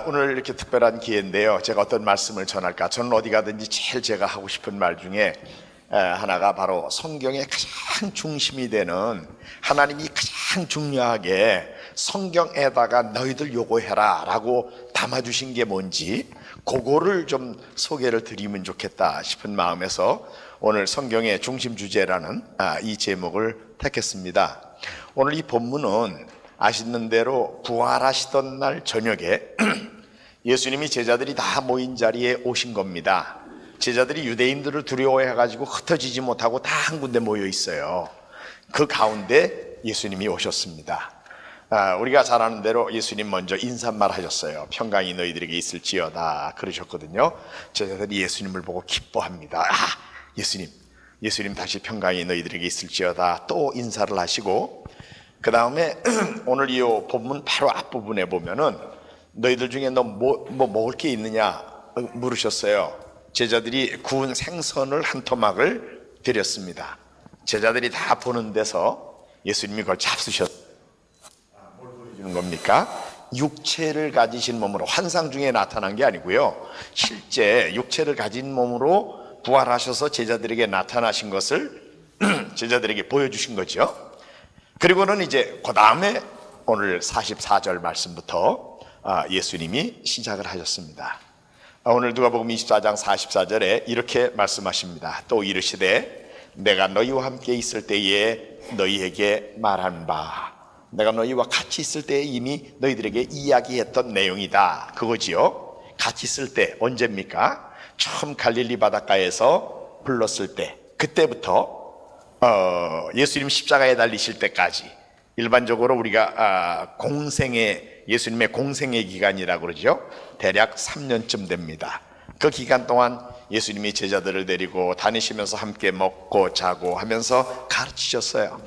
오늘 이렇게 특별한 기회인데요. 제가 어떤 말씀을 전할까? 저는 어디 가든지 제일 제가 하고 싶은 말 중에 하나가 바로 성경의 가장 중심이 되는, 하나님이 가장 중요하게 성경에다가 너희들 요거해라 라고 담아주신 게 뭔지 그거를 좀 소개를 드리면 좋겠다 싶은 마음에서 오늘 성경의 중심 주제라는 이 제목을 택했습니다. 오늘 이 본문은 아시는 대로 부활하시던 날 저녁에 예수님이 제자들이 다 모인 자리에 오신 겁니다. 제자들이 유대인들을 두려워해가지고 흩어지지 못하고 다 한 군데 모여 있어요. 그 가운데 예수님이 오셨습니다. 우리가 잘 아는 대로 예수님 먼저 인사말 하셨어요. 평강이 너희들에게 있을지어다 그러셨거든요. 제자들이 예수님을 보고 기뻐합니다. 예수님 다시 평강이 너희들에게 있을지어다 또 인사를 하시고, 그 다음에 오늘 이 본문 바로 앞부분에 보면은 너희들 중에 너 뭐 먹을 게 있느냐 물으셨어요. 제자들이 구운 생선을 한 토막을 드렸습니다. 제자들이 다 보는 데서 예수님이 그걸 잡수셨어요. 뭘 보여주는 겁니까? 육체를 가지신 몸으로, 환상 중에 나타난 게 아니고요, 실제 육체를 가진 몸으로 부활하셔서 제자들에게 나타나신 것을 제자들에게 보여주신 거죠. 그리고는 이제 그 다음에 오늘 44절 말씀부터 예수님이 시작을 하셨습니다. 오늘 누가복음 24장 44절에 이렇게 말씀하십니다. 또 이르시되 내가 너희와 함께 있을 때에 너희에게 말한 바, 내가 너희와 같이 있을 때에 이미 너희들에게 이야기했던 내용이다 그거지요. 같이 있을 때 언제입니까? 처음 갈릴리 바닷가에서 불렀을 때, 그때부터 예수님 십자가에 달리실 때까지, 일반적으로 우리가 예수님의 공생의 기간이라고 그러죠. 대략 3년쯤 됩니다. 그 기간 동안 예수님이 제자들을 데리고 다니시면서 함께 먹고 자고 하면서 가르치셨어요.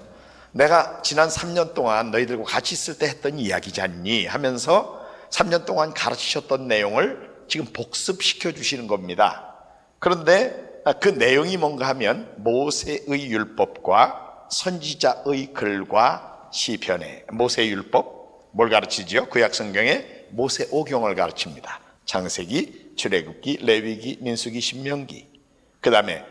내가 지난 3년 동안 너희들과 같이 있을 때 했던 이야기지 않니 하면서 3년 동안 가르치셨던 내용을 지금 복습시켜 주시는 겁니다. 그런데 그 내용이 뭔가 하면 모세의 율법과 선지자의 글과 시편에, 모세의 율법 뭘 가르치죠? 구약 성경에 모세 오경을 가르칩니다. 창세기, 출애굽기, 레위기, 민수기, 신명기. 그 다음에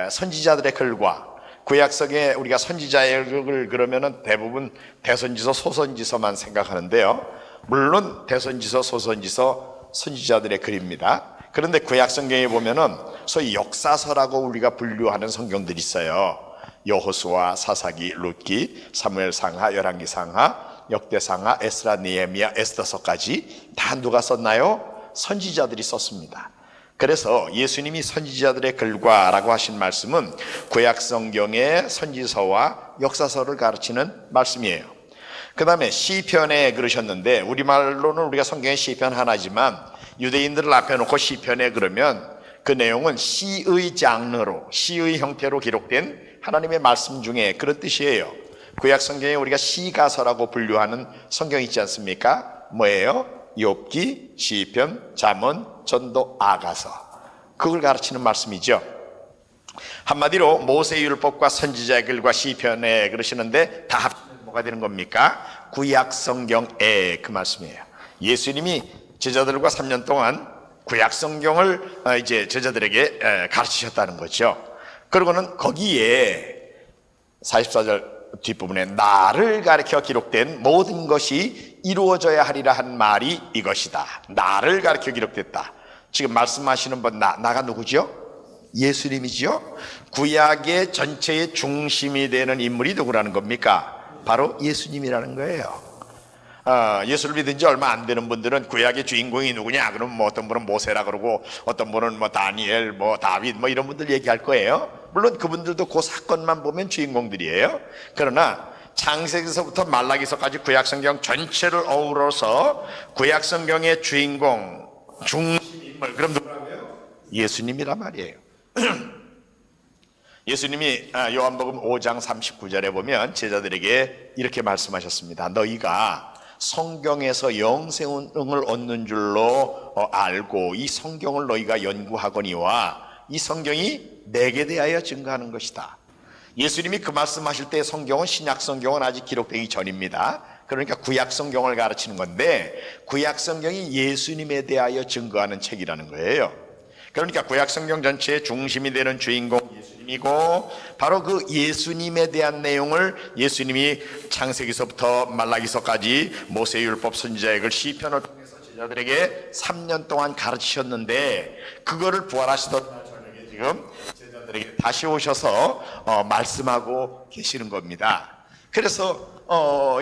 선지자들의 글과, 구약성에 우리가 선지자의 글을 그러면은 대부분 대선지서, 소선지서만 생각하는데요. 물론 대선지서, 소선지서 선지자들의 글입니다. 그런데 구약 성경에 보면은 소위 역사서라고 우리가 분류하는 성경들이 있어요. 여호수아, 사사기, 룻기, 사무엘상하, 열왕기상하, 역대상하, 에스라, 느헤미야, 에스더서까지 다 누가 썼나요? 선지자들이 썼습니다. 그래서 예수님이 선지자들의 글과라고 하신 말씀은 구약 성경의 선지서와 역사서를 가르치는 말씀이에요. 그 다음에 시편에 그러셨는데, 우리말로는 우리가 성경의 시편 하나지만 유대인들을 앞에 놓고 시편에 그러면 그 내용은 시의 장르로, 시의 형태로 기록된 하나님의 말씀 중에 그런 뜻이에요. 구약 성경에 우리가 시가서라고 분류하는 성경 있지 않습니까? 뭐예요? 욥기, 시편, 잠언, 전도, 아가서. 그걸 가르치는 말씀이죠. 한마디로 모세의 율법과 선지자의 글과 시편에 그러시는데 다 합치면 뭐가 되는 겁니까? 구약 성경에, 그 말씀이에요. 예수님이 제자들과 3년 동안 구약 성경을 이제 제자들에게 가르치셨다는 거죠. 그리고는 거기에 44절 뒷부분에 나를 가리켜 기록된 모든 것이 이루어져야 하리라 한 말이 이것이다. 나를 가리켜 기록됐다. 지금 말씀하시는 분 나가 누구죠? 예수님이죠. 구약의 전체의 중심이 되는 인물이 누구라는 겁니까? 바로 예수님이라는 거예요. 예수를 믿은 지 얼마 안 되는 분들은 구약의 주인공이 누구냐? 그러면 뭐 어떤 분은 모세라 그러고, 어떤 분은 뭐 다니엘, 뭐 다윗, 뭐 이런 분들 얘기할 거예요. 물론 그분들도 그 사건만 보면 주인공들이에요. 그러나 창세기서부터 말라기서까지 구약 성경 전체를 어우러서 구약 성경의 주인공, 중심 인물, 그럼 누구라고요? 예수님이란 말이에요. 예수님이 요한복음 5장 39절에 보면 제자들에게 이렇게 말씀하셨습니다. 너희가 성경에서 영생을 얻는 줄로 알고 이 성경을 너희가 연구하거니와 이 성경이 내게 대하여 증거하는 것이다. 예수님이 그 말씀하실 때 성경은, 신약 성경은 아직 기록되기 전입니다. 그러니까 구약 성경을 가르치는 건데 구약 성경이 예수님에 대하여 증거하는 책이라는 거예요. 그러니까 구약 성경 전체의 중심이 되는 주인공 예수님이고, 바로 그 예수님에 대한 내용을 예수님이 창세기서부터 말라기서까지 모세율법 선지자액을 시편을 통해서 제자들에게 3년 동안 가르치셨는데, 그거를 부활하시던 날 저녁에 지금 제자들에게 다시 오셔서 말씀하고 계시는 겁니다. 그래서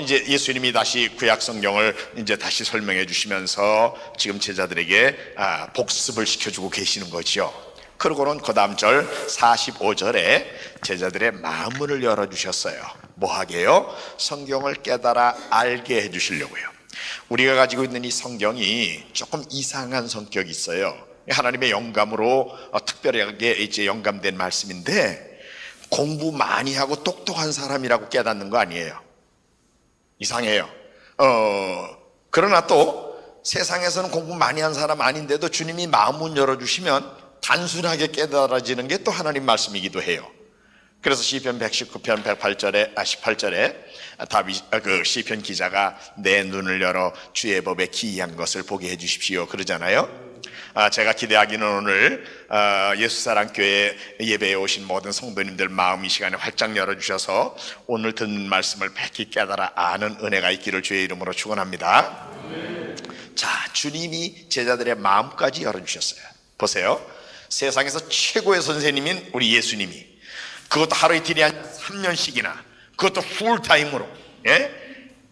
이제 예수님이 다시 구약 성경을 이제 다시 설명해 주시면서 지금 제자들에게 복습을 시켜주고 계시는 거죠. 그러고는 그 다음 절 45절에 제자들의 마음을 열어주셨어요. 뭐 하게요? 성경을 깨달아 알게 해주시려고요. 우리가 가지고 있는 이 성경이 조금 이상한 성격이 있어요. 하나님의 영감으로 특별하게 이제 영감된 말씀인데, 공부 많이 하고 똑똑한 사람이라고 깨닫는 거 아니에요. 이상해요. 그러나 또 세상에서는 공부 많이 한 사람 아닌데도 주님이 마음문 열어주시면 단순하게 깨달아지는 게 또 하나님 말씀이기도 해요. 그래서 시편 119편 18절에 그 시편 기자가 내 눈을 열어 주의 법에 기이한 것을 보게 해 주십시오 그러잖아요. 제가 기대하기는 오늘 예수사랑교회 예배에 오신 모든 성도님들 마음 이 시간에 활짝 열어주셔서 오늘 듣는 말씀을 백히 깨달아 아는 은혜가 있기를 주의 이름으로 축원합니다. 자, 주님이 제자들의 마음까지 열어주셨어요. 보세요. 세상에서 최고의 선생님인 우리 예수님이, 그것도 하루 이틀이 아니라 3년씩이나, 그것도 풀타임으로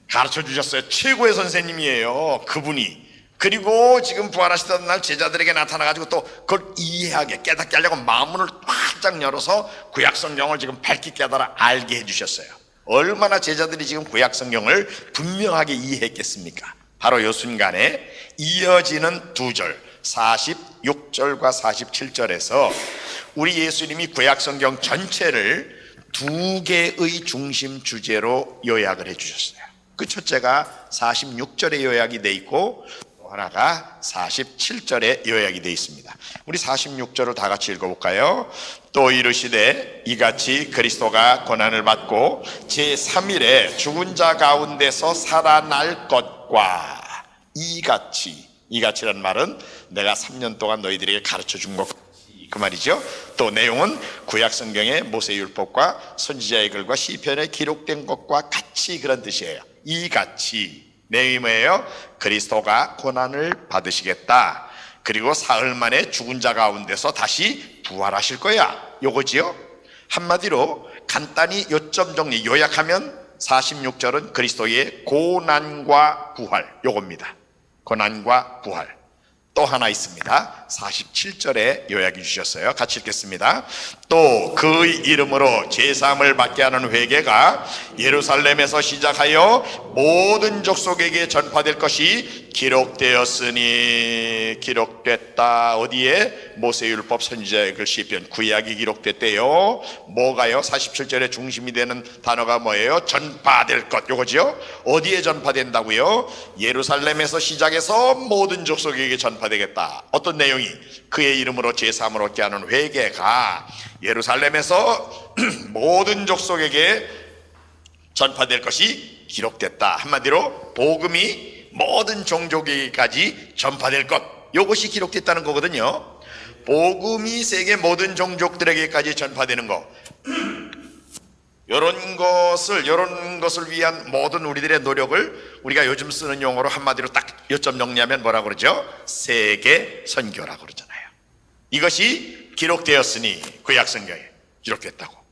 가르쳐 주셨어요. 최고의 선생님이에요, 그분이. 그리고 지금 부활하시던 날 제자들에게 나타나가지고 또 그걸 이해하게 깨닫게 하려고 마음문을 활짝 열어서 구약성경을 지금 밝히 깨달아 알게 해주셨어요. 얼마나 제자들이 지금 구약성경을 분명하게 이해했겠습니까? 바로 요 순간에 이어지는 두 절 46절과 47절에서 우리 예수님이 구약성경 전체를 두 개의 중심 주제로 요약을 해주셨어요. 그 첫째가 46절에 요약이 돼 있고 또 하나가 47절에 요약이 되어 있습니다. 우리 46절을 다 같이 읽어볼까요? 또 이르시되 이같이 그리스도가 고난을 받고 제3일에 죽은 자 가운데서 살아날 것과 이같이라는 말은 내가 3년 동안 너희들에게 가르쳐 준 것, 그 말이죠. 또 내용은 구약 성경의 모세율법과 선지자의 글과 시편에 기록된 것과 같이, 그런 뜻이에요. 이같이 내용이 뭐예요? 그리스도가 고난을 받으시겠다. 그리고 사흘 만에 죽은 자 가운데서 다시 부활하실 거야. 요거지요. 한마디로 간단히 요점 정리 요약하면 46절은 그리스도의 고난과 부활, 요겁니다. 고난과 부활. 또 하나 있습니다. 47절에 요약해 주셨어요. 같이 읽겠습니다. 또 그 이름으로 제사함을 받게 하는 회개가 예루살렘에서 시작하여 모든 족속에게 전파될 것이 기록되었으니, 기록됐다. 어디에? 모세율법 선지자의 글 시편 구약이 기록됐대요. 뭐가요? 47절의 중심이 되는 단어가 뭐예요? 전파될 것, 요거죠. 어디에 전파된다고요? 예루살렘에서 시작해서 모든 족속에게 전파되겠다. 어떤 내용이? 그의 이름으로 제사함을 얻게 하는 회개가 예루살렘에서 모든 족속에게 전파될 것이 기록됐다. 한마디로 복음이 모든 종족에게까지 전파될 것, 이것이 기록됐다는 거거든요. 복음이 세계 모든 종족들에게까지 전파되는 것, 이런 것을 위한 모든 우리들의 노력을 우리가 요즘 쓰는 용어로 한마디로 딱 요점 정리하면 뭐라고 그러죠? 세계 선교라고 그러잖아요. 이것이 기록되었으니, 구약 성경에 기록됐다고.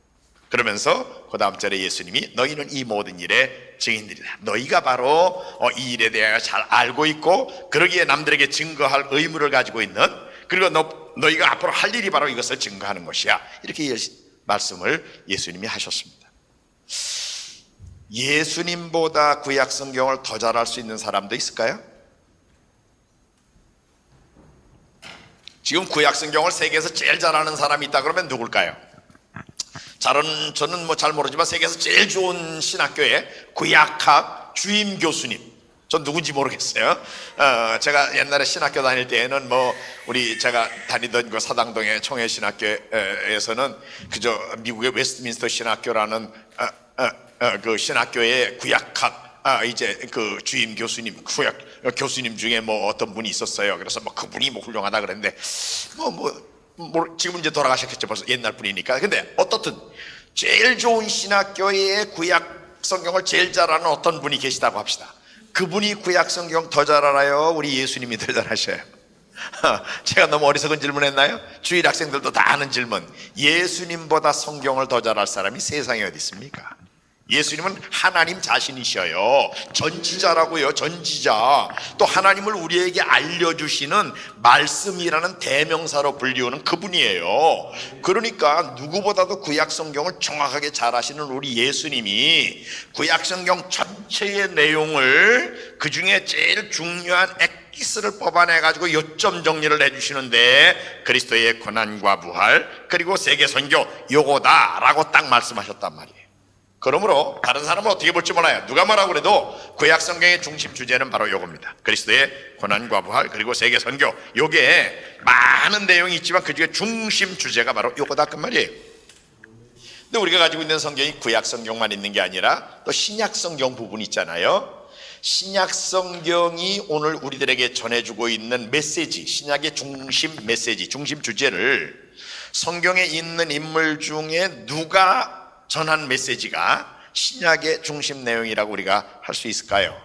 그러면서 그 다음 절에 예수님이 너희는 이 모든 일의 증인들이다. 너희가 바로 이 일에 대하여 잘 알고 있고 그러기에 남들에게 증거할 의무를 가지고 있는, 그리고 너희가 앞으로 할 일이 바로 이것을 증거하는 것이야. 이렇게 말씀을 예수님이 하셨습니다. 예수님보다 구약 성경을 더 잘할 수 있는 사람도 있을까요? 지금 구약 성경을 세계에서 제일 잘하는 사람이 있다 그러면 누굴까요? 저는 잘 모르지만 세계에서 제일 좋은 신학교의 구약학 주임 교수님, 전 누군지 모르겠어요. 제가 옛날에 신학교 다닐 때에는 제가 다니던 그 사당동의 청해신학교에서는 그저 미국의 웨스트민스터 신학교라는 그 신학교의 구약학 이제 그 주임 교수님, 구약 교수님 중에 뭐 어떤 분이 있었어요. 그래서 뭐 그분이 뭐 훌륭하다 그랬는데 지금 이제 돌아가셨겠죠. 벌써 옛날 분이니까. 근데 어떻든 제일 좋은 신학교의 구약 성경을 제일 잘 아는 어떤 분이 계시다고 합시다. 그분이 구약 성경 더 잘 알아요? 우리 예수님이 더 잘 아셔요? 제가 너무 어리석은 질문했나요? 주일 학생들도 다 아는 질문. 예수님보다 성경을 더 잘 알 사람이 세상에 어디 있습니까? 예수님은 하나님 자신이셔요. 전지자라고요. 전지자. 또 하나님을 우리에게 알려주시는 말씀이라는 대명사로 불리우는 그분이에요. 그러니까 누구보다도 구약 성경을 정확하게 잘 아시는 우리 예수님이 구약 성경 전체의 내용을 그 중에 제일 중요한 엑기스를 뽑아내가지고 요점 정리를 해주시는데 그리스도의 고난과 부활 그리고 세계 선교 요거다라고 딱 말씀하셨단 말이에요. 그러므로 다른 사람은 어떻게 볼지 몰라요. 누가 뭐라고 그래도 구약 성경의 중심 주제는 바로 요겁니다. 그리스도의 고난과 부활 그리고 세계 선교. 요게 많은 내용이 있지만 그 중에 중심 주제가 바로 요거다 그 말이에요. 근데 우리가 가지고 있는 성경이 구약 성경만 있는 게 아니라 또 신약 성경 부분이 있잖아요. 신약 성경이 오늘 우리들에게 전해주고 있는 메시지, 신약의 중심 메시지, 중심 주제를 성경에 있는 인물 중에 누가 전한 메시지가 신약의 중심 내용이라고 우리가 할 수 있을까요?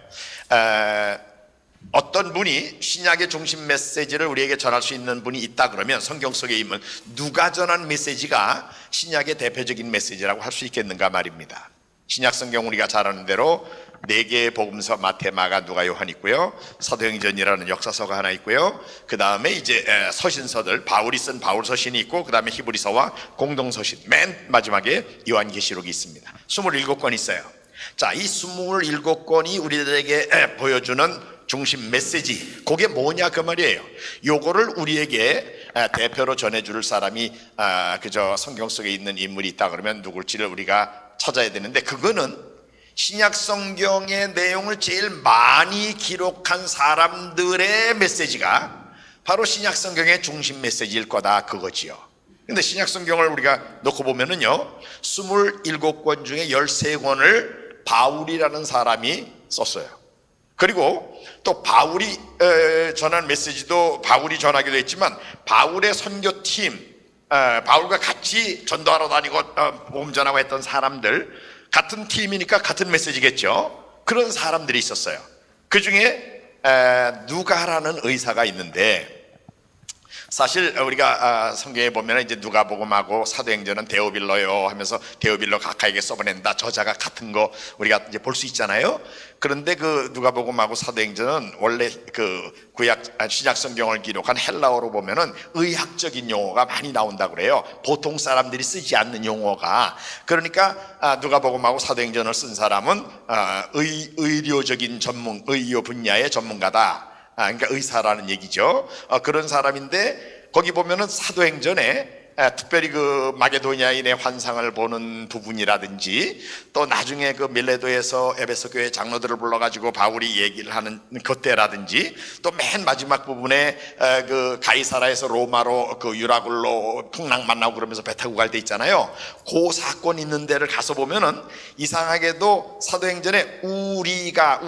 어떤 분이 신약의 중심 메시지를 우리에게 전할 수 있는 분이 있다 그러면 성경 속에 있는 누가 전한 메시지가 신약의 대표적인 메시지라고 할 수 있겠는가 말입니다. 신약 성경 우리가 잘 아는 대로 4개의 복음서 마태, 마가, 누가, 요한 있고요. 사도행전이라는 역사서가 하나 있고요. 그 다음에 이제 서신서들 바울이 쓴 바울 서신이 있고 그 다음에 히브리서와 공동서신 맨 마지막에 요한계시록이 있습니다. 27권 있어요. 자, 이 27권이 우리들에게 보여주는 중심 메시지 그게 뭐냐 그 말이에요. 요거를 우리에게 대표로 전해줄 사람이 그저 성경 속에 있는 인물이 있다 그러면 누굴지를 우리가 찾아야 되는데 그거는 신약 성경의 내용을 제일 많이 기록한 사람들의 메시지가 바로 신약 성경의 중심 메시지일 거다 그거지요. 근데 신약 성경을 우리가 놓고 보면은요 27권 중에 13권을 바울이라는 사람이 썼어요. 그리고 또 바울이 전한 메시지도 바울이 전하기도 했지만 바울의 선교팀 바울과 같이 전도하러 다니고 복음 전하고 했던 사람들 같은 팀이니까 같은 메시지겠죠. 그런 사람들이 있었어요. 그 중에 누가라는 의사가 있는데 사실 우리가 성경에 보면 이제 누가복음하고 사도행전은 데오빌로요 하면서 데오빌로 각하에게 써보낸다 저자가 같은 거 우리가 이제 볼 수 있잖아요. 그런데 그 누가복음하고 사도행전은 원래 그 구약 신약 성경을 기록한 헬라어로 보면은 의학적인 용어가 많이 나온다 그래요. 보통 사람들이 쓰지 않는 용어가. 그러니까 누가복음하고 사도행전을 쓴 사람은 의료적인 전문 의료 분야의 전문가다. 그러니까 의사라는 얘기죠. 그런 사람인데 거기 보면은 사도행전에 특별히 그 마게도니아인의 환상을 보는 부분이라든지 또 나중에 그 밀레도에서 에베소 교회 장로들을 불러가지고 바울이 얘기를 하는 그때라든지 또 맨 마지막 부분에 그 가이사라에서 로마로 그 유라굴로 풍랑 만나고 그러면서 배 타고 갈 때 있잖아요. 그 사건 있는 데를 가서 보면은 이상하게도 사도행전에 우리가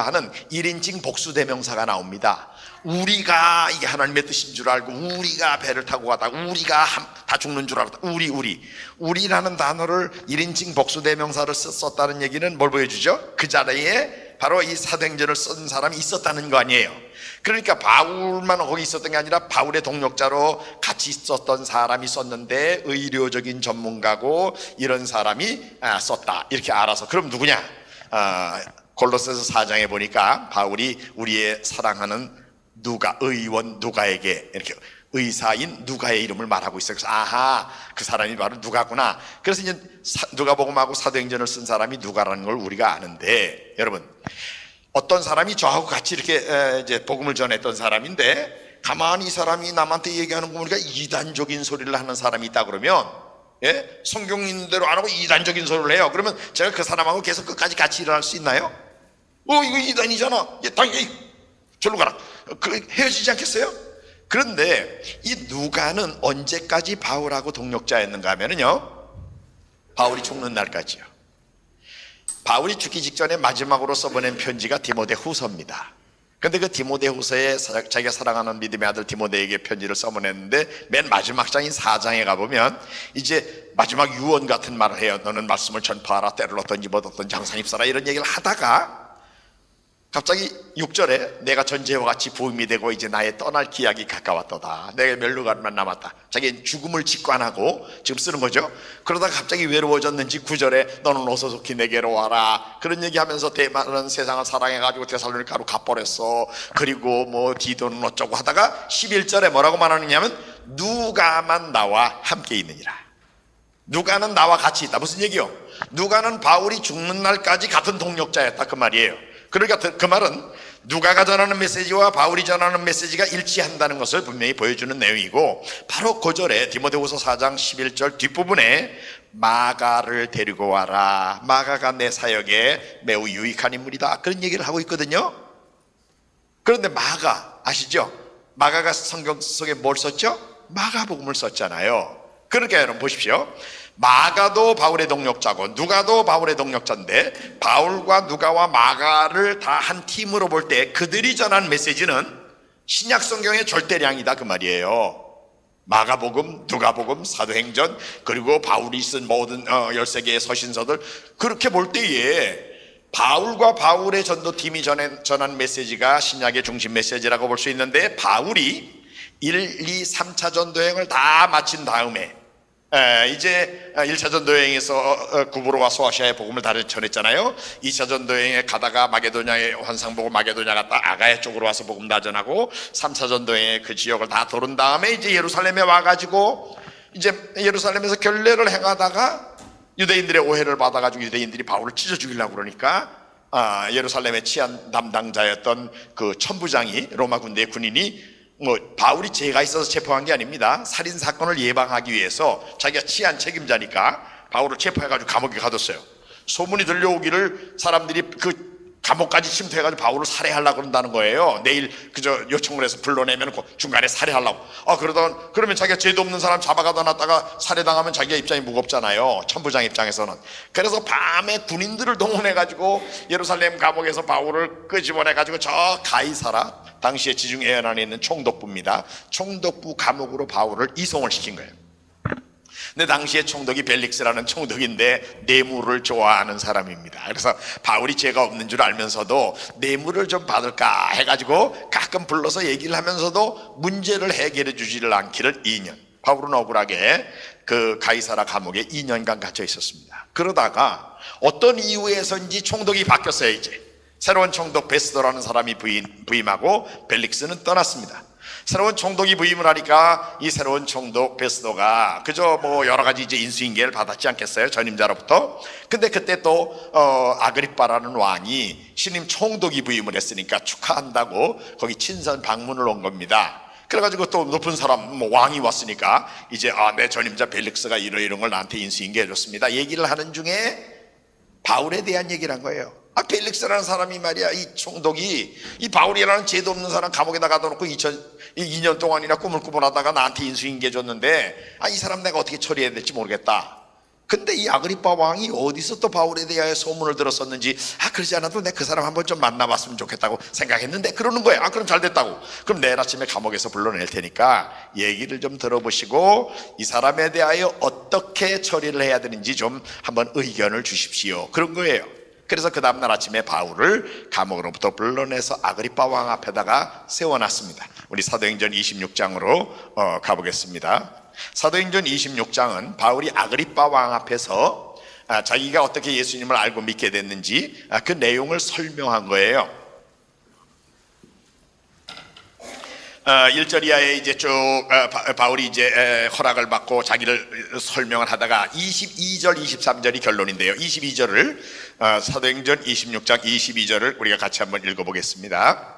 하는 1인칭 복수대명사가 나옵니다. 우리가 이게 하나님의 뜻인 줄 알고 우리가 배를 타고 가다 우리가 다 죽는 줄 알았다. 우리라는 단어를 1인칭 복수대명사를 썼다는 얘기는 뭘 보여주죠? 그 자리에 바로 이 사도행전을 쓴 사람이 있었다는 거 아니에요. 그러니까 바울만 거기 있었던 게 아니라 바울의 동력자로 같이 있었던 사람이 썼는데 의료적인 전문가고 이런 사람이 썼다 이렇게 알아서 그럼 누구냐? 골로새서 4장에 보니까 바울이 우리의 사랑하는 누가 의원 누가에게 이렇게 의사인 누가의 이름을 말하고 있어요. 그래서 아하 그 사람이 바로 누가구나. 그래서 이제 누가복음하고 사도행전을 쓴 사람이 누가라는 걸 우리가 아는데 여러분 어떤 사람이 저하고 같이 이렇게 이제 복음을 전했던 사람인데 가만히 이 사람이 남한테 얘기하는 거 보니까 이단적인 소리를 하는 사람이 있다 그러면 성경 있는 대로 안 하고 이단적인 소리를 해요. 그러면 제가 그 사람하고 계속 끝까지 같이 일어날 수 있나요? 이거 이단이잖아. 당연히 절로 가라. 헤어지지 않겠어요? 그런데 이 누가는 언제까지 바울하고 동력자였는가 하면은요 바울이 죽는 날까지요. 바울이 죽기 직전에 마지막으로 써보낸 편지가 디모데후서입니다. 근데 그 디모데후서에 자기가 사랑하는 믿음의 아들 디모데에게 편지를 써보냈는데 맨 마지막 장인 4장에 가보면 이제 마지막 유언 같은 말을 해요. 너는 말씀을 전파하라, 때를 얻든지 못 얻든지 항상 입사라, 이런 얘기를 하다가 갑자기 6절에 내가 전제와 같이 부임이 되고 이제 나의 떠날 기약이 가까웠도다, 내게 멸류관만 남았다. 자기는 죽음을 직관하고 지금 쓰는 거죠. 그러다가 갑자기 외로워졌는지 9절에 너는 어서 속히 내게로 와라, 그런 얘기하면서 대만은 세상을 사랑해가지고 데살로니가로 가버렸어. 그리고 뭐 디도는 어쩌고 하다가 11절에 뭐라고 말하느냐면 누가만 나와 함께 있느니라. 누가는 나와 같이 있다. 무슨 얘기요? 누가는 바울이 죽는 날까지 같은 동력자였다, 그 말이에요. 그러니까 그 말은 누가가 전하는 메시지와 바울이 전하는 메시지가 일치한다는 것을 분명히 보여주는 내용이고, 바로 9절에 디모데후서 4장 11절 뒷부분에 마가를 데리고 와라, 마가가 내 사역에 매우 유익한 인물이다, 그런 얘기를 하고 있거든요. 그런데 마가 아시죠? 마가가 성경 속에 뭘 썼죠? 마가복음을 썼잖아요. 그러니까 여러분 보십시오. 마가도 바울의 동력자고 누가도 바울의 동력자인데, 바울과 누가와 마가를 다 한 팀으로 볼 때 그들이 전한 메시지는 신약 성경의 절대량이다, 그 말이에요. 마가복음, 누가복음, 사도행전, 그리고 바울이 쓴 모든 13개의 서신서들, 그렇게 볼 때에 바울과 바울의 전도팀이 전한 메시지가 신약의 중심 메시지라고 볼 수 있는데, 바울이 1, 2, 3차 전도여행을 다 마친 다음에 이제 1차 전도여행에서 구브로와 소아시아의 복음을 다 전했잖아요. 2차 전도여행에 가다가 마게도냐의 환상 보고 마게도냐 갔다 아가야 쪽으로 와서 복음 다 전하고, 3차 전도여행에 그 지역을 다 도른 다음에 이제 예루살렘에 와가지고 이제 예루살렘에서 결례를 행하다가 유대인들의 오해를 받아가지고 유대인들이 바울을 찢어 죽이려고 그러니까 예루살렘의 치안 담당자였던 그 천부장이, 로마 군대의 군인이 바울이 죄가 있어서 체포한 게 아닙니다. 살인 사건을 예방하기 위해서 자기가 치안 책임자니까 바울을 체포해가지고 감옥에 가뒀어요. 소문이 들려오기를 사람들이 그 감옥까지 침투해가지고 바울을 살해하려고 그런다는 거예요. 내일 그저 요청을 해서 불러내면 중간에 살해하려고. 그러면 자기가 죄도 없는 사람 잡아가다 놨다가 살해당하면 자기가 입장이 무겁잖아요, 천부장 입장에서는. 그래서 밤에 군인들을 동원해가지고 예루살렘 감옥에서 바울을 끄집어내가지고 저 가이사라, 당시에 지중 해안 안에 있는 총독부입니다. 총독부 감옥으로 바울을 이송을 시킨 거예요. 근데 당시에 총독이 벨릭스라는 총독인데 뇌물을 좋아하는 사람입니다. 그래서 바울이 죄가 없는 줄 알면서도 뇌물을 좀 받을까 해가지고 가끔 불러서 얘기를 하면서도 문제를 해결해 주지를 않기를 2년. 바울은 억울하게 그 가이사라 감옥에 2년간 갇혀 있었습니다. 그러다가 어떤 이유에서인지 총독이 바뀌었어요. 이제 새로운 총독 베스도라는 사람이 부임하고 벨릭스는 떠났습니다. 새로운 총독이 부임을 하니까 이 새로운 총독 베스도가 그저 뭐 여러 가지 이제 인수인계를 받았지 않겠어요, 전임자로부터. 근데 그때 또 아그리빠라는 왕이 신임 총독이 부임을 했으니까 축하한다고 거기 친선 방문을 온 겁니다. 그래가지고 또 높은 사람, 뭐 왕이 왔으니까 이제 내 전임자 벨릭스가 이런 걸 나한테 인수인계 해줬습니다, 얘기를 하는 중에 바울에 대한 얘기를 한 거예요. 벨릭스라는 사람이 말이야, 이 총독이 이 바울이라는 죄도 없는 사람 감옥에다 가둬놓고 2년 동안이나 꿈을 꾸고나다가 나한테 인수인계 줬는데 이 사람 내가 어떻게 처리해야 될지 모르겠다. 근데 이 아그리빠 왕이 어디서 또 바울에 대하여 소문을 들었었는지 그러지 않아도 내가 그 사람 한번 좀 만나봤으면 좋겠다고 생각했는데 그러는 거야. 그럼 잘 됐다고. 그럼 내일 아침에 감옥에서 불러낼 테니까 얘기를 좀 들어보시고 이 사람에 대하여 어떻게 처리를 해야 되는지 좀 한번 의견을 주십시오, 그런 거예요. 그래서 그 다음날 아침에 바울을 감옥으로부터 불러내서 아그리빠 왕 앞에다가 세워놨습니다. 우리 사도행전 26장으로 가보겠습니다. 사도행전 26장은 바울이 아그리빠 왕 앞에서 자기가 어떻게 예수님을 알고 믿게 됐는지 그 내용을 설명한 거예요. 1절 이하에 이제 쭉 바울이 이제 허락을 받고 자기를 설명을 하다가 22절 23절이 결론인데요, 22절을 사도행전 26장 22절을 우리가 같이 한번 읽어보겠습니다.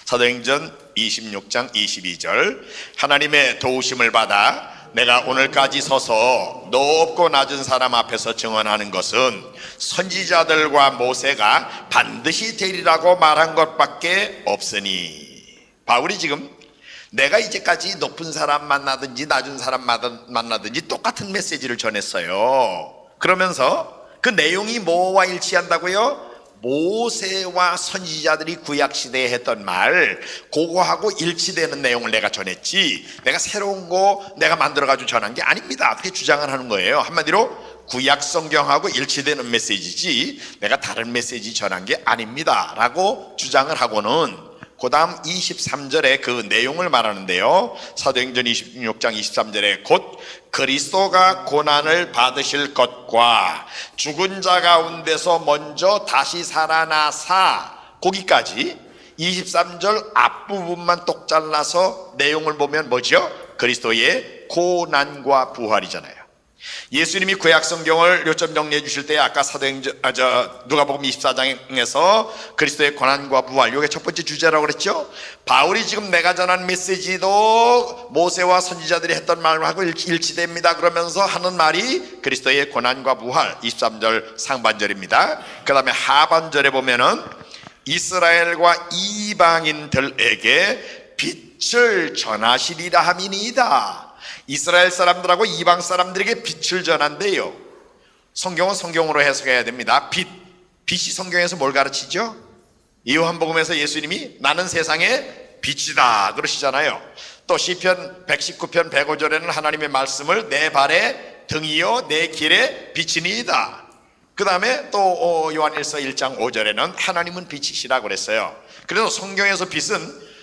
사도행전 26장 22절. 하나님의 도우심을 받아 내가 오늘까지 서서 높고 낮은 사람 앞에서 증언하는 것은 선지자들과 모세가 반드시 되리라고 말한 것밖에 없으니. 바울이 지금 내가 이제까지 높은 사람 만나든지 낮은 사람 만나든지 똑같은 메시지를 전했어요. 그러면서 그 내용이 뭐와 일치한다고요? 모세와 선지자들이 구약시대에 했던 말, 그거하고 일치되는 내용을 내가 전했지, 내가 새로운 거 내가 만들어가지고 전한 게 아닙니다. 그렇게 주장을 하는 거예요. 한마디로 구약 성경하고 일치되는 메시지지 내가 다른 메시지 전한 게 아닙니다 라고 주장을 하고는 그 다음 23절에 그 내용을 말하는데요, 사도행전 26장 23절에 곧 그리스도가 고난을 받으실 것과 죽은 자 가운데서 먼저 다시 살아나사, 거기까지 23절 앞부분만 똑 잘라서 내용을 보면 뭐죠? 그리스도의 고난과 부활이잖아요. 예수님이 구약 성경을 요점 정리해 주실 때 아까 누가복음 24장에서 그리스도의 고난과 부활, 이게 첫 번째 주제라고 그랬죠. 바울이 지금 내가 전한 메시지도 모세와 선지자들이 했던 말하고 일치됩니다 그러면서 하는 말이 그리스도의 고난과 부활, 23절 상반절입니다. 그 다음에 하반절에 보면은 이스라엘과 이방인들에게 빛을 전하시리라 함이니이다. 이스라엘 사람들하고 이방 사람들에게 빛을 전한대요. 성경은 성경으로 해석해야 됩니다. 빛이 성경에서 뭘 가르치죠? 요한복음에서 예수님이 나는 세상의 빛이다 그러시잖아요. 또 시편 119편 105절에는 하나님의 말씀을 내 발의 등이요 내 길의 빛이니이다. 그 다음에 또 요한일서 1장 5절에는 하나님은 빛이시라 그랬어요. 그래서 성경에서 빛은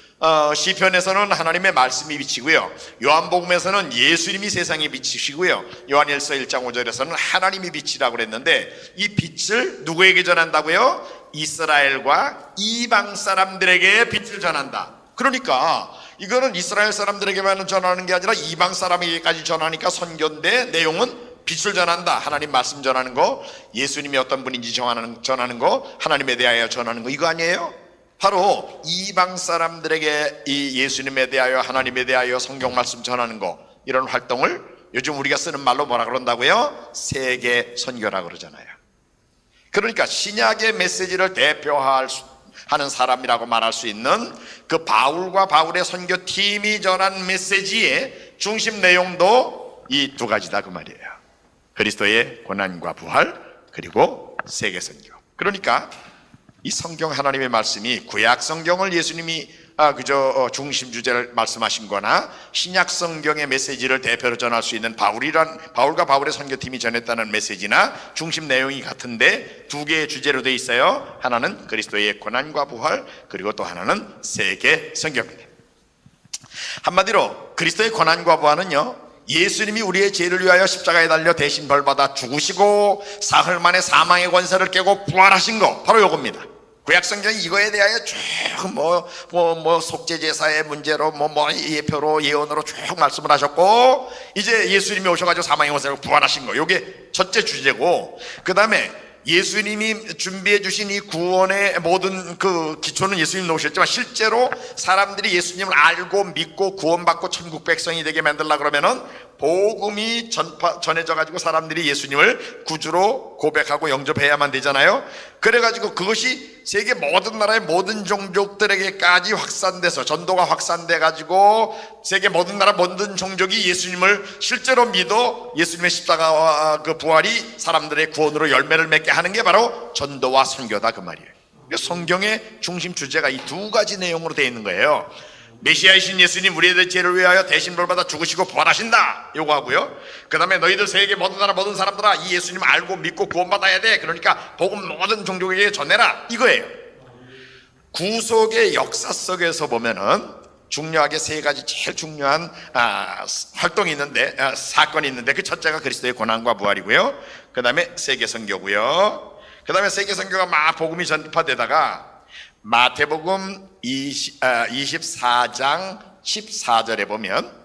시편에서는 하나님의 말씀이 빛이고요, 요한복음에서는 예수님이 세상의 빛이시고요, 요한일서 1장 5절에서는 하나님이 빛이라고 그랬는데, 이 빛을 누구에게 전한다고요? 이스라엘과 이방 사람들에게 빛을 전한다. 그러니까 이거는 이스라엘 사람들에게만 전하는 게 아니라 이방 사람에게까지 전하니까 선교인데 내용은 빛을 전한다. 하나님 말씀 전하는 거, 예수님이 어떤 분인지 전하는 거, 하나님에 대하여 전하는 거, 이거 아니에요? 바로 이방 사람들에게 이 예수님에 대하여, 하나님에 대하여 성경 말씀 전하는 거, 이런 활동을 요즘 우리가 쓰는 말로 뭐라 그런다고요? 세계 선교라고 그러잖아요. 그러니까 신약의 메시지를 대표하는 사람이라고 말할 수 있는 그 바울과 바울의 선교팀이 전한 메시지의 중심 내용도 이 두 가지다 그 말이에요. 그리스도의 고난과 부활, 그리고 세계 선교. 그러니까 이 성경 하나님의 말씀이 구약 성경을 예수님이 그저 중심 주제를 말씀하신 거나 신약 성경의 메시지를 대표로 전할 수 있는 바울과 바울의 선교팀이 전했다는 메시지나 중심 내용이 같은데 두 개의 주제로 되어 있어요. 하나는 그리스도의 고난과 부활, 그리고 또 하나는 세계 선교입니다. 한마디로 그리스도의 고난과 부활은요, 예수님이 우리의 죄를 위하여 십자가에 달려 대신 벌받아 죽으시고 사흘 만에 사망의 권세를 깨고 부활하신 거, 바로 요겁니다. 구약성경이 이거에 대하여 쭉 속죄제사의 문제로 예표로 예언으로 쭉 말씀을 하셨고, 이제 예수님이 오셔가지고 사망의 권세를 부활하신 거, 요게 첫째 주제고, 그 다음에 예수님이 준비해 주신 이 구원의 모든 그 기초는 예수님 놓으셨지만, 실제로 사람들이 예수님을 알고 믿고 구원받고 천국 백성이 되게 만들려고 그러면은 복음이 전해져 가지고 사람들이 예수님을 구주로 고백하고 영접해야만 되잖아요. 그래가지고 그것이 세계 모든 나라의 모든 종족들에게까지 확산돼서, 전도가 확산돼 가지고 세계 모든 나라 모든 종족이 예수님을 실제로 믿어 예수님의 십자가와 그 부활이 사람들의 구원으로 열매를 맺게 하는 게 바로 전도와 선교다 그 말이에요. 성경의 중심 주제가 이 두 가지 내용으로 되어 있는 거예요. 메시아이신 예수님 우리의 죄를 위하여 대신 벌받아 죽으시고 부활하신다, 요거 하고요, 그 다음에 너희들 세계 모든 나라 모든 사람들아 이 예수님 알고 믿고 구원받아야 돼, 그러니까 복음 모든 종족에게 전해라, 이거예요. 구속의 역사 속에서 보면은 중요하게 세 가지 제일 중요한 활동이 있는데, 사건이 있는데, 그 첫째가 그리스도의 고난과 부활이고요, 그 다음에 세계 선교고요, 그 다음에 세계 선교가 막 복음이 전파되다가 마태복음 24장 14절에 보면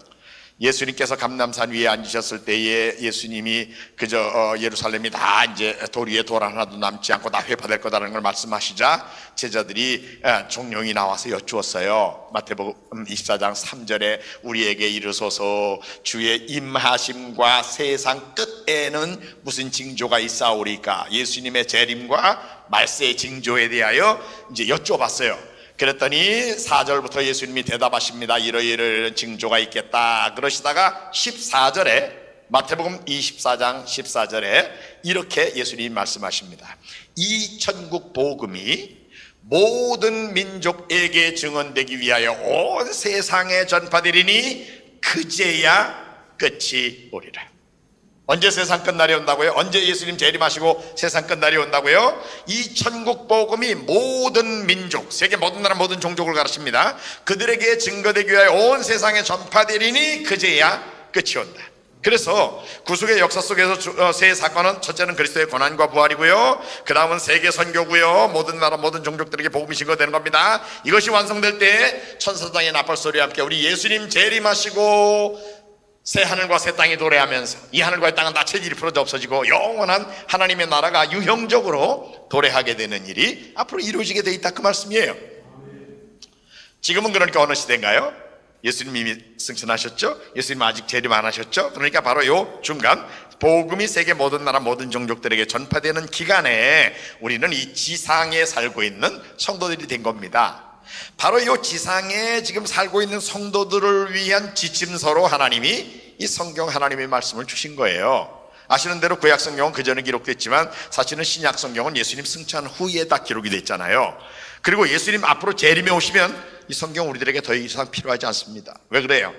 예수님께서 감람산 위에 앉으셨을 때에 예수님이 그저 예루살렘이 다 이제 돌 위에 돌 하나도 남지 않고 다 회파될 거다라는 걸 말씀하시자 제자들이 종용이 나와서 여쭈었어요. 마태복음 24장 3절에 우리에게 이르소서 주의 임하심과 세상 끝에는 무슨 징조가 있사오리까, 예수님의 재림과 말세의 징조에 대하여 이제 여쭤봤어요. 그랬더니 4절부터 예수님이 대답하십니다. 이러이러한 징조가 있겠다 그러시다가 14절에, 마태복음 24장 14절에 이렇게 예수님이 말씀하십니다. 이 천국 복음이 모든 민족에게 증언되기 위하여 온 세상에 전파되리니 그제야 끝이 오리라. 언제 세상 끝날이 온다고요? 언제 예수님 재림하시고 세상 끝날이 온다고요? 이 천국 복음이 모든 민족, 세계 모든 나라 모든 종족을 가르칩니다. 그들에게 증거되기 위하여 온 세상에 전파되리니 그제야 끝이 온다. 그래서 구속의 역사 속에서 세 사건은, 첫째는 그리스도의 고난과 부활이고요, 그 다음은 세계 선교고요, 모든 나라 모든 종족들에게 복음이 증거되는 겁니다. 이것이 완성될 때 천사장의 나팔 소리와 함께 우리 예수님 재림하시고 새 하늘과 새 땅이 도래하면서 이 하늘과 이 땅은 다 체질이 풀어져 없어지고 영원한 하나님의 나라가 유형적으로 도래하게 되는 일이 앞으로 이루어지게 돼 있다, 그 말씀이에요. 지금은 그러니까 어느 시대인가요? 예수님이 이미 승천하셨죠? 예수님 아직 재림 안 하셨죠? 그러니까 바로 요 중간 복음이 세계 모든 나라 모든 종족들에게 전파되는 기간에 우리는 이 지상에 살고 있는 성도들이 된 겁니다. 바로 이 지상에 지금 살고 있는 성도들을 위한 지침서로 하나님이 이 성경 하나님의 말씀을 주신 거예요. 아시는 대로 구약 성경은 그 전에 기록됐지만 사실은 신약 성경은 예수님 승천 후에 다 기록이 됐잖아요. 그리고 예수님 앞으로 재림에 오시면 이 성경 우리들에게 더 이상 필요하지 않습니다. 왜 그래요?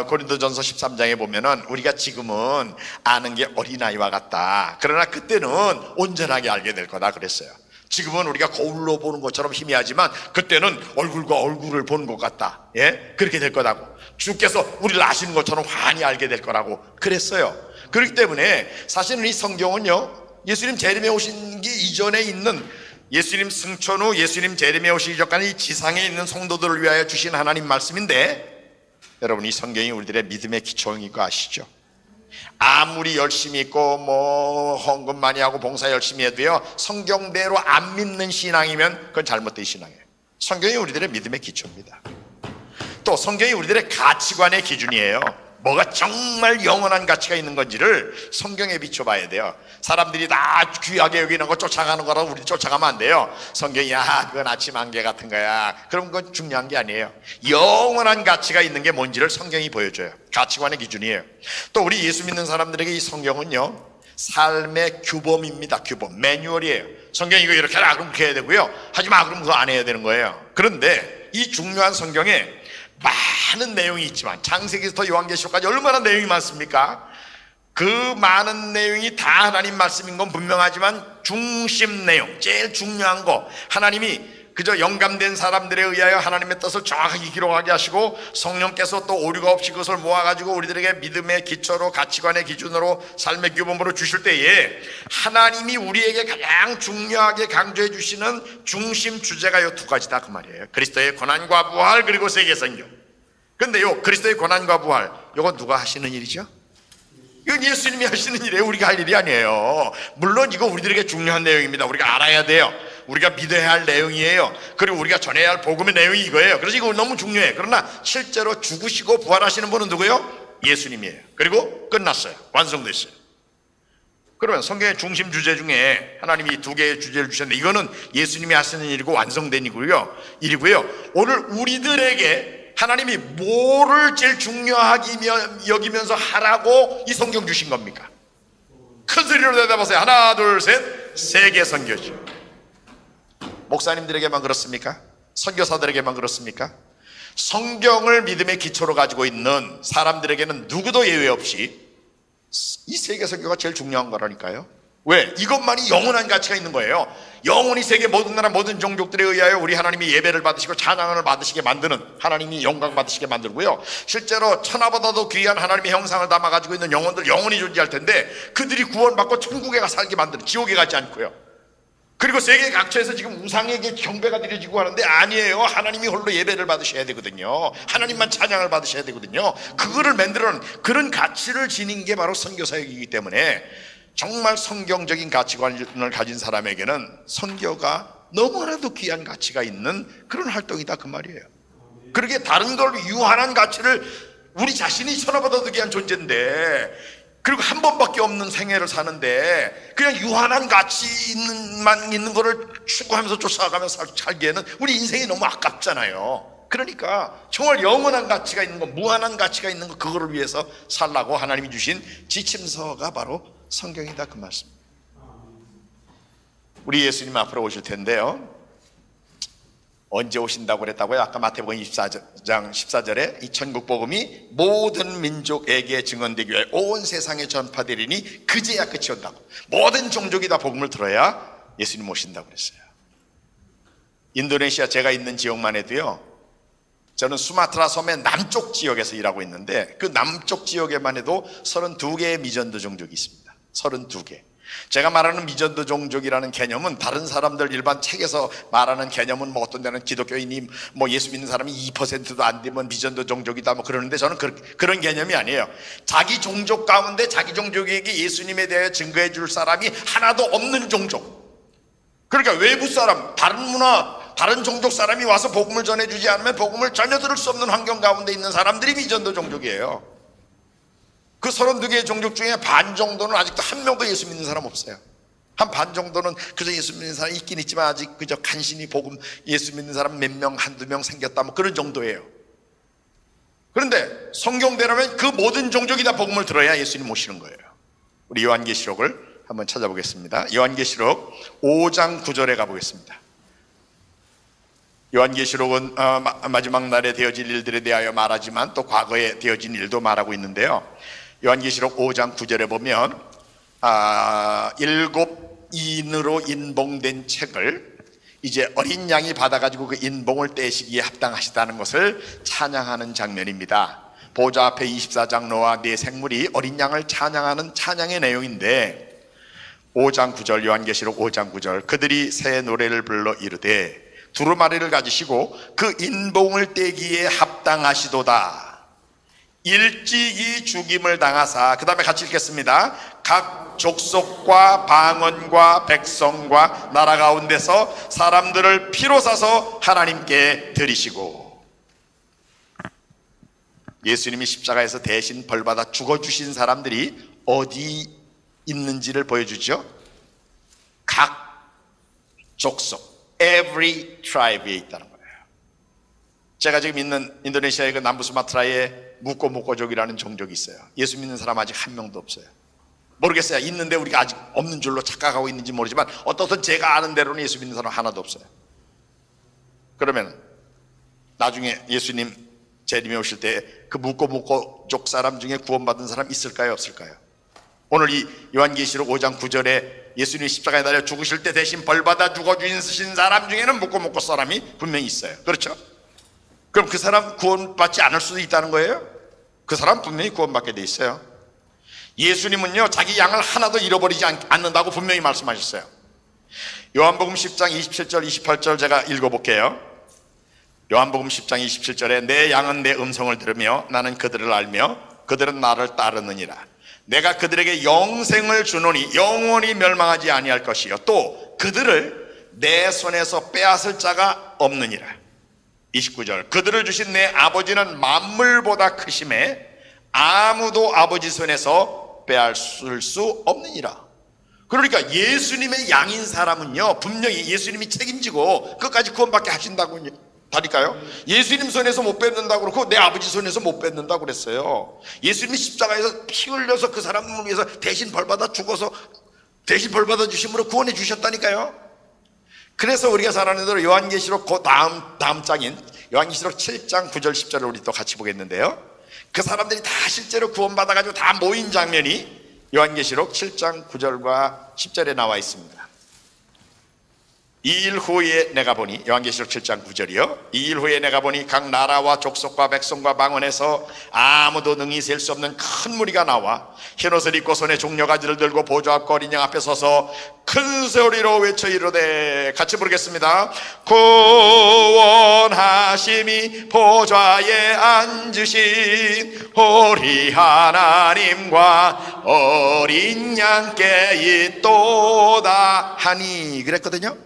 고린도전서 13장에 보면은 우리가 지금은 아는 게 어린아이와 같다, 그러나 그때는 온전하게 알게 될 거다 그랬어요. 지금은 우리가 거울로 보는 것처럼 희미하지만 그때는 얼굴과 얼굴을 보는 것 같다, 예? 그렇게 될 거라고. 주께서 우리를 아시는 것처럼 환히 알게 될 거라고 그랬어요. 그렇기 때문에 사실은 이 성경은요, 예수님 재림에 오신 게 이전에 있는, 예수님 승천 후 예수님 재림에 오시기 전까지 이 지상에 있는 성도들을 위하여 주신 하나님 말씀인데, 여러분 이 성경이 우리들의 믿음의 기초인 거 아시죠? 아무리 열심히 있고 뭐 헌금 많이 하고 봉사 열심히 해도요, 성경대로 안 믿는 신앙이면 그건 잘못된 신앙이에요. 성경이 우리들의 믿음의 기초입니다. 또 성경이 우리들의 가치관의 기준이에요. 뭐가 정말 영원한 가치가 있는 건지를 성경에 비춰봐야 돼요. 사람들이 다 귀하게 여기는 거 쫓아가는 거라고 우리 쫓아가면 안 돼요. 성경이 그건 아침 안개 같은 거야, 그럼 그건 중요한 게 아니에요. 영원한 가치가 있는 게 뭔지를 성경이 보여줘요. 가치관의 기준이에요. 또 우리 예수 믿는 사람들에게 이 성경은요, 삶의 규범입니다. 규범, 매뉴얼이에요. 성경이 이거 이렇게 하라 그럼 그렇게 해야 되고요, 하지 마 그럼 그거 안 해야 되는 거예요. 그런데 이 중요한 성경에 많은 내용이 있지만, 창세기부터 요한계시록까지 얼마나 내용이 많습니까? 그 많은 내용이 다 하나님 말씀인 건 분명하지만 중심 내용, 제일 중요한 거, 하나님이 그저 영감된 사람들에 의하여 하나님의 뜻을 정확하게 기록하게 하시고 성령께서 또 오류가 없이 그것을 모아가지고 우리들에게 믿음의 기초로, 가치관의 기준으로, 삶의 규범으로 주실 때에 하나님이 우리에게 가장 중요하게 강조해 주시는 중심 주제가 이 두 가지다 그 말이에요. 그리스도의 고난과 부활, 그리고 세계 선교. 근데 요 그리스도의 고난과 부활, 이건 누가 하시는 일이죠? 이건 예수님이 하시는 일이에요. 우리가 할 일이 아니에요. 물론 이거 우리들에게 중요한 내용입니다. 우리가 알아야 돼요. 우리가 믿어야 할 내용이에요. 그리고 우리가 전해야 할 복음의 내용이 이거예요. 그래서 이거 너무 중요해. 그러나 실제로 죽으시고 부활하시는 분은 누구예요? 예수님이에요. 그리고 끝났어요. 완성됐어요. 그러면 성경의 중심 주제 중에 하나님이 두 개의 주제를 주셨는데, 이거는 예수님이 하시는 일이고 완성된 일이고요. 오늘 우리들에게 하나님이 뭐를 제일 중요하게 여기면서 하라고 이 성경 주신 겁니까? 큰 소리로 대답하세요. 하나 둘 셋. 세계 선교죠. 목사님들에게만 그렇습니까? 선교사들에게만 그렇습니까? 성경을 믿음의 기초로 가지고 있는 사람들에게는 누구도 예외 없이 이 세계 선교가 제일 중요한 거라니까요. 왜? 이것만이 영원한 가치가 있는 거예요. 영원히 세계 모든 나라 모든 종족들에 의하여 우리 하나님이 예배를 받으시고 찬양을 받으시게 만드는, 하나님이 영광 받으시게 만들고요, 실제로 천하보다도 귀한 하나님의 형상을 담아 가지고 있는 영혼들 영원히 존재할 텐데 그들이 구원받고 천국에 가 살게 만드는, 지옥에 가지 않고요. 그리고 세계 각처에서 지금 우상에게 경배가 드려지고 하는데 아니에요. 하나님이 홀로 예배를 받으셔야 되거든요. 하나님만 찬양을 받으셔야 되거든요. 그거를 만들어낸 그런 가치를 지닌 게 바로 선교사역이기 때문에 정말 성경적인 가치관을 가진 사람에게는 선교가 너무나도 귀한 가치가 있는 그런 활동이다 그 말이에요. 그렇게 다른 걸 유한한 가치를, 우리 자신이 천하보다도 귀한 존재인데, 그리고 한 번밖에 없는 생애를 사는데 그냥 유한한 가치만 있는 거를 추구하면서 쫓아가면서 살기에는 우리 인생이 너무 아깝잖아요. 그러니까 정말 영원한 가치가 있는 거, 무한한 가치가 있는 거, 그거를 위해서 살라고 하나님이 주신 지침서가 바로 성경이 다 그 말씀입니다. 우리 예수님 앞으로 오실 텐데요, 언제 오신다고 그랬다고요? 아까 마태복음 24장 14절에 이 천국 복음이 모든 민족에게 증언되기 위해 온 세상에 전파되리니 그제야 끝이 온다고. 모든 종족이 다 복음을 들어야 예수님 오신다고 그랬어요. 인도네시아 제가 있는 지역만 해도요, 저는 수마트라 섬의 남쪽 지역에서 일하고 있는데 그 남쪽 지역에만 해도 32개의 미전도 종족이 있습니다. 32개. 제가 말하는 미전도 종족이라는 개념은 다른 사람들 일반 책에서 말하는 개념은 뭐 어떤 데는 기독교인이 뭐 예수 믿는 사람이 2%도 안 되면 미전도 종족이다 뭐 그러는데, 저는 그런 개념이 아니에요. 자기 종족 가운데 자기 종족에게 예수님에 대해 증거해 줄 사람이 하나도 없는 종족. 그러니까 외부 사람, 다른 문화, 다른 종족 사람이 와서 복음을 전해주지 않으면 복음을 전혀 들을 수 없는 환경 가운데 있는 사람들이 미전도 종족이에요. 그 32개의 종족 중에 반 정도는 아직도 한 명도 예수 믿는 사람 없어요. 한 반 정도는 그저 예수 믿는 사람이 있긴 있지만 아직 그저 간신히 복음 예수 믿는 사람 몇 명, 한두 명 생겼다 뭐 그런 정도예요. 그런데 성경대로면 그 모든 종족이 다 복음을 들어야 예수님 오시는 거예요. 우리 요한계시록을 한번 찾아보겠습니다. 요한계시록 5장 9절에 가보겠습니다. 요한계시록은 마지막 날에 되어질 일들에 대하여 말하지만 또 과거에 되어진 일도 말하고 있는데요, 요한계시록 5장 9절에 보면 7인으로 인봉된 책을 이제 어린 양이 받아가지고 그 인봉을 떼시기에 합당하시다는 것을 찬양하는 장면입니다. 보좌 앞에 24장로와 네 생물이 어린 양을 찬양하는 찬양의 내용인데, 5장 9절, 요한계시록 5장 9절, 그들이 새 노래를 불러 이르되 두루마리를 가지시고 그 인봉을 떼기에 합당하시도다. 일찍이 죽임을 당하사, 그 다음에 같이 읽겠습니다. 각 족속과 방언과 백성과 나라 가운데서 사람들을 피로 사서 하나님께 드리시고. 예수님이 십자가에서 대신 벌받아 죽어주신 사람들이 어디 있는지를 보여주죠. 각 족속, every tribe에 있다는 거예요. 제가 지금 있는 인도네시아의 그 남부 수마트라에 무꼬무꼬족이라는 종족이 있어요. 예수 믿는 사람 아직 한 명도 없어요. 모르겠어요. 있는데 우리가 아직 없는 줄로 착각하고 있는지 모르지만 어떻든 제가 아는 대로는 예수 믿는 사람 하나도 없어요. 그러면 나중에 예수님 재림에 오실 때 그 무꼬무꼬족 사람 중에 구원받은 사람 있을까요, 없을까요? 오늘 이 요한계시록 5장 9절에 예수님이 십자가에 달려 죽으실 때 대신 벌받아 죽어주신 사람 중에는 무꼬무꼬 사람이 분명히 있어요. 그렇죠? 그럼 그 사람 구원받지 않을 수도 있다는 거예요? 그 사람 분명히 구원받게 돼 있어요. 예수님은요, 자기 양을 하나도 잃어버리지 않는다고 분명히 말씀하셨어요. 요한복음 10장 27절 28절 제가 읽어볼게요. 요한복음 10장 27절에 내 양은 내 음성을 들으며 나는 그들을 알며 그들은 나를 따르느니라. 내가 그들에게 영생을 주노니 영원히 멸망하지 아니할 것이요 또 그들을 내 손에서 빼앗을 자가 없느니라. 29절 그들을 주신 내 아버지는 만물보다 크심에 아무도 아버지 손에서 빼앗을 수 없느니라. 그러니까 예수님의 양인 사람은요, 분명히 예수님이 책임지고 끝까지 구원받게 하신다고 하니까요. 예수님 손에서 못 뺏는다고 그러고 내 아버지 손에서 못 뺏는다고 그랬어요. 예수님이 십자가에서 피 흘려서 그 사람을 위해서 대신 벌받아 죽어서 대신 벌받아 주심으로 구원해 주셨다니까요. 그래서 우리가 잘 아는 대로 요한계시록 그 다음 장인 요한계시록 7장 9절 10절을 우리 또 같이 보겠는데요, 그 사람들이 다 실제로 구원받아가지고 다 모인 장면이 요한계시록 7장 9절과 10절에 나와 있습니다. 2일 후에 내가 보니, 요한계시록 7장 9절이요, 2일 후에 내가 보니 각 나라와 족속과 백성과 방언에서 아무도 능히 셀 수 없는 큰 무리가 나와 흰옷을 입고 손에 종려가지를 들고 보좌 앞과 어린 양 앞에 서서 큰 소리로 외쳐 이르되, 같이 부르겠습니다. 구원하심이 보좌에 앉으신 우리 하나님과 어린 양께 있도다 하니 그랬거든요.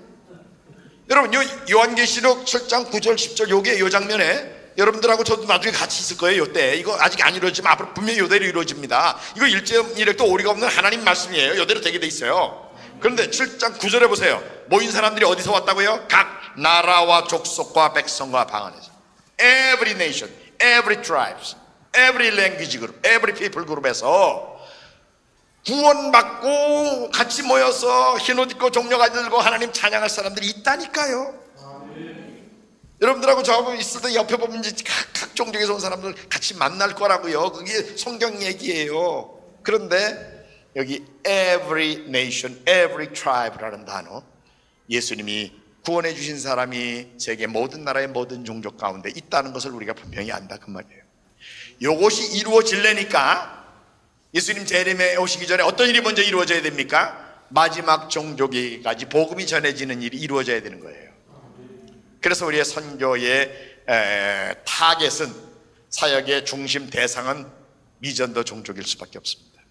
여러분, 요한계시록 7장 9절 10절 요게 요 장면에 여러분들하고 저도 나중에 같이 있을 거예요. 요때 이거 아직 안 이루어지지만 앞으로 분명히 요대로 이루어집니다. 이거 일제일획도 오리가 없는 하나님 말씀이에요. 요대로 되게 돼 있어요. 그런데 7장 9절에 보세요. 모인 사람들이 어디서 왔다고요? 각 나라와 족속과 백성과 방언에서. Every nation, every tribes, every language group, every people group에서 구원받고 같이 모여서 흰옷 입고 종려가 들고 하나님 찬양할 사람들이 있다니까요. 여러분들하고 저 있을 때 옆에 보면 이제 각 종족에서 온 사람들 같이 만날 거라고요. 그게 성경 얘기예요. 그런데 여기 every nation, every tribe라는 단어, 예수님이 구원해 주신 사람이 세계 모든 나라의 모든 종족 가운데 있다는 것을 우리가 분명히 안다 그 말이에요. 이것이 이루어지려니까 예수님 재림에 오시기 전에 어떤 일이 먼저 이루어져야 됩니까? 마지막 종족에까지 복음이 전해지는 일이 이루어져야 되는 거예요. 그래서 우리의 선교의 타겟은, 사역의 중심 대상은 미전도 종족일 수밖에 없습니다.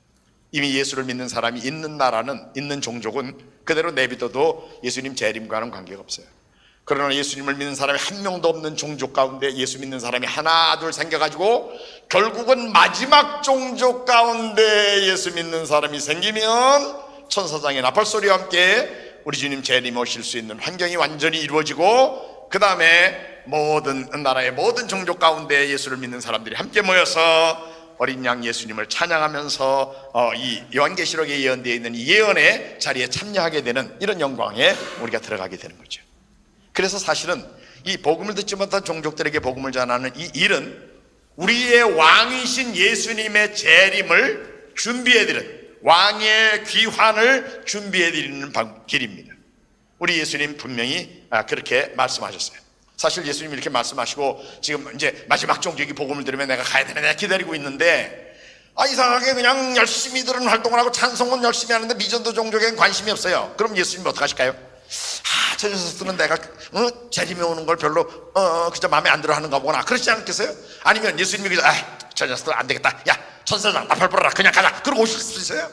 이미 예수를 믿는 사람이 있는 나라는, 있는 종족은 그대로 내비둬도 예수님 재림과는 관계가 없어요. 그러나 예수님을 믿는 사람이 한 명도 없는 종족 가운데 예수 믿는 사람이 하나 둘 생겨가지고 결국은 마지막 종족 가운데 예수 믿는 사람이 생기면 천사장의 나팔소리와 함께 우리 주님 재림 오실 수 있는 환경이 완전히 이루어지고, 그 다음에 모든 나라의 모든 종족 가운데 예수를 믿는 사람들이 함께 모여서 어린 양 예수님을 찬양하면서 이 요한계시록에 예언되어 있는 이 예언의 자리에 참여하게 되는 이런 영광에 우리가 들어가게 되는 거죠. 그래서 사실은 이 복음을 듣지 못한 종족들에게 복음을 전하는 이 일은 우리의 왕이신 예수님의 재림을 준비해드리는, 왕의 귀환을 준비해드리는 길입니다. 우리 예수님 분명히 그렇게 말씀하셨어요. 사실 예수님이 이렇게 말씀하시고 지금 이제 마지막 종족이 복음을 들으면 내가 가야 되나, 내가 기다리고 있는데 이상하게 그냥 열심히들은 활동을 하고 찬송은 열심히 하는데 미전도 종족에는 관심이 없어요. 그럼 예수님이 어떡하실까요? 저 녀석들은 내가 재림이 오는 걸 별로 그저 마음에 안 들어 하는가 보구나, 그렇지 않겠어요? 아니면 예수님이 그저 저 녀석들 안 되겠다, 야 천사장 나팔 불어라, 그냥 가자, 그러고 오실 수 있어요?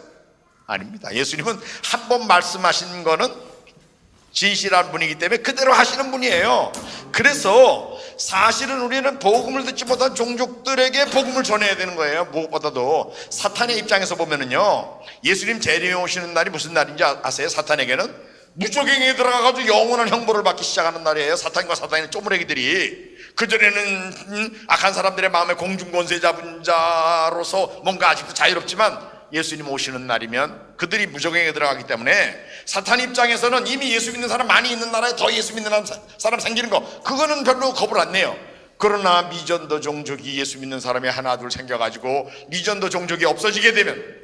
아닙니다. 예수님은 한 번 말씀하신 거는 진실한 분이기 때문에 그대로 하시는 분이에요. 그래서 사실은 우리는 복음을 듣지 못한 종족들에게 복음을 전해야 되는 거예요. 무엇보다도 사탄의 입장에서 보면은요, 예수님 재림에 오시는 날이 무슨 날인지 아세요? 사탄에게는 무적행에 들어가가지고 영원한 형벌을 받기 시작하는 날이에요. 사탄과 사탄의 쪼무레기들이. 그전에는 악한 사람들의 마음에 공중권세 잡은 자로서 뭔가 아직도 자유롭지만 예수님 오시는 날이면 그들이 무적행에 들어가기 때문에 사탄 입장에서는 이미 예수 믿는 사람 많이 있는 나라에 더 예수 믿는 사람 생기는 거, 그거는 별로 겁을 안 내요. 그러나 미전도 종족이 예수 믿는 사람이 하나 둘 생겨가지고 미전도 종족이 없어지게 되면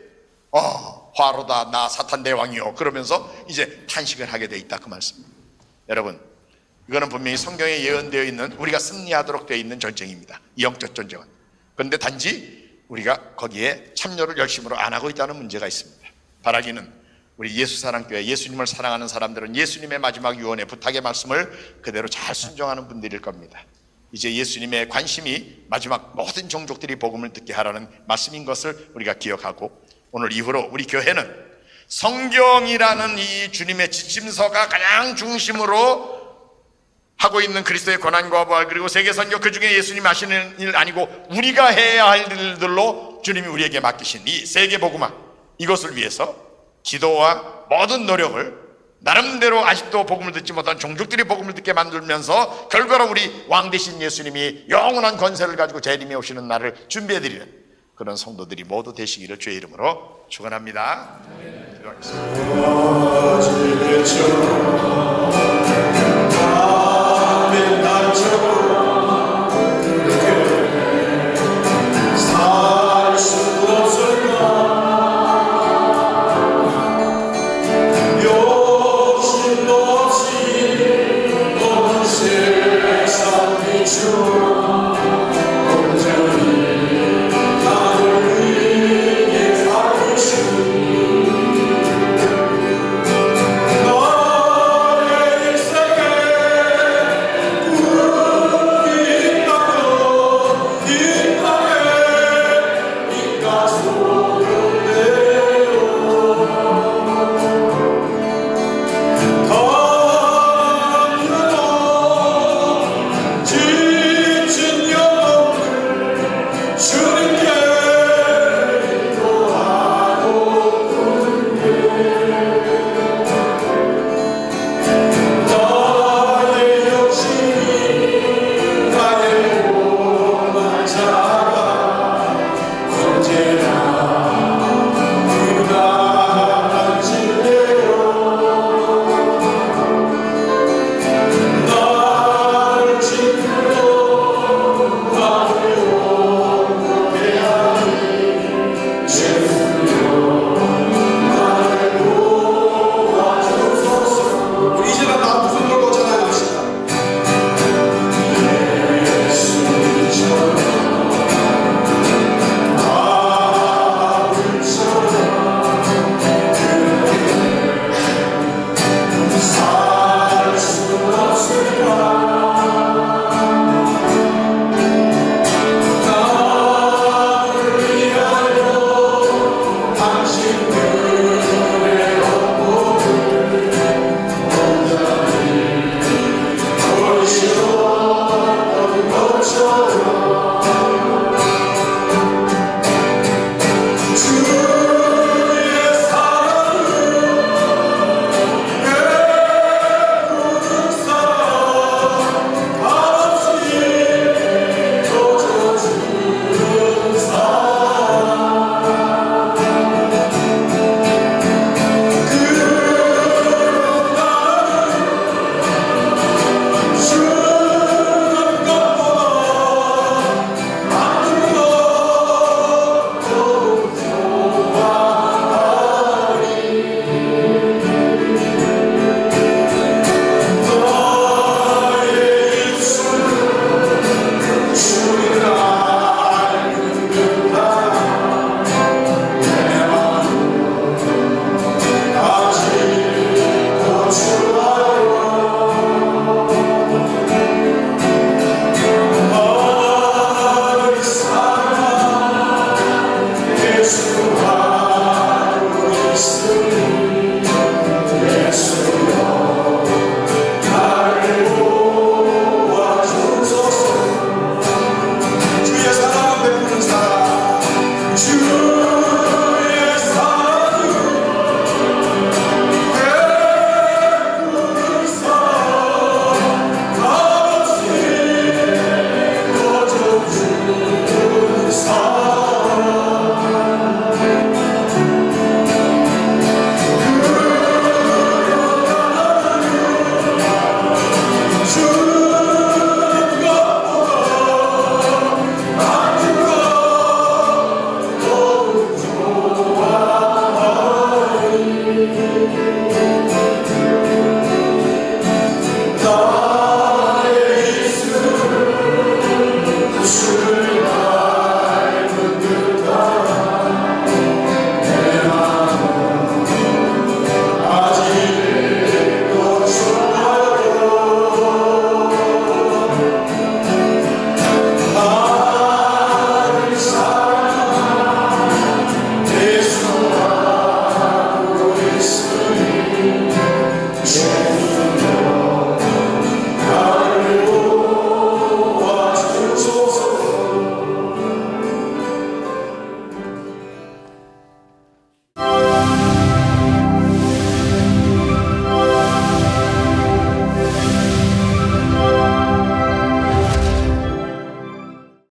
화로다 나 사탄 대왕이요 그러면서 이제 탄식을 하게 돼 있다 그 말씀입니다. 여러분, 이거는 분명히 성경에 예언되어 있는, 우리가 승리하도록 되어 있는 전쟁입니다. 이 영적 전쟁은. 그런데 단지 우리가 거기에 참여를 열심으로 안 하고 있다는 문제가 있습니다. 바라기는 우리 예수사랑교회, 예수님을 사랑하는 사람들은 예수님의 마지막 유언의 부탁의 말씀을 그대로 잘 순종하는 분들일 겁니다. 이제 예수님의 관심이 마지막 모든 종족들이 복음을 듣게 하라는 말씀인 것을 우리가 기억하고, 오늘 이후로 우리 교회는 성경이라는 이 주님의 지침서가 가장 중심으로 하고 있는 그리스도의 고난과 부활, 그리고 세계선교, 그 중에 예수님이 하시는 일 아니고 우리가 해야 할 일들로 주님이 우리에게 맡기신 이 세계복음화, 이것을 위해서 기도와 모든 노력을 나름대로 아직도 복음을 듣지 못한 종족들이 복음을 듣게 만들면서 결과로 우리 왕 되신 예수님이 영원한 권세를 가지고 재림에 오시는 날을 준비해드리는 그런 성도들이 모두 되시기를 주의 이름으로 축원합니다.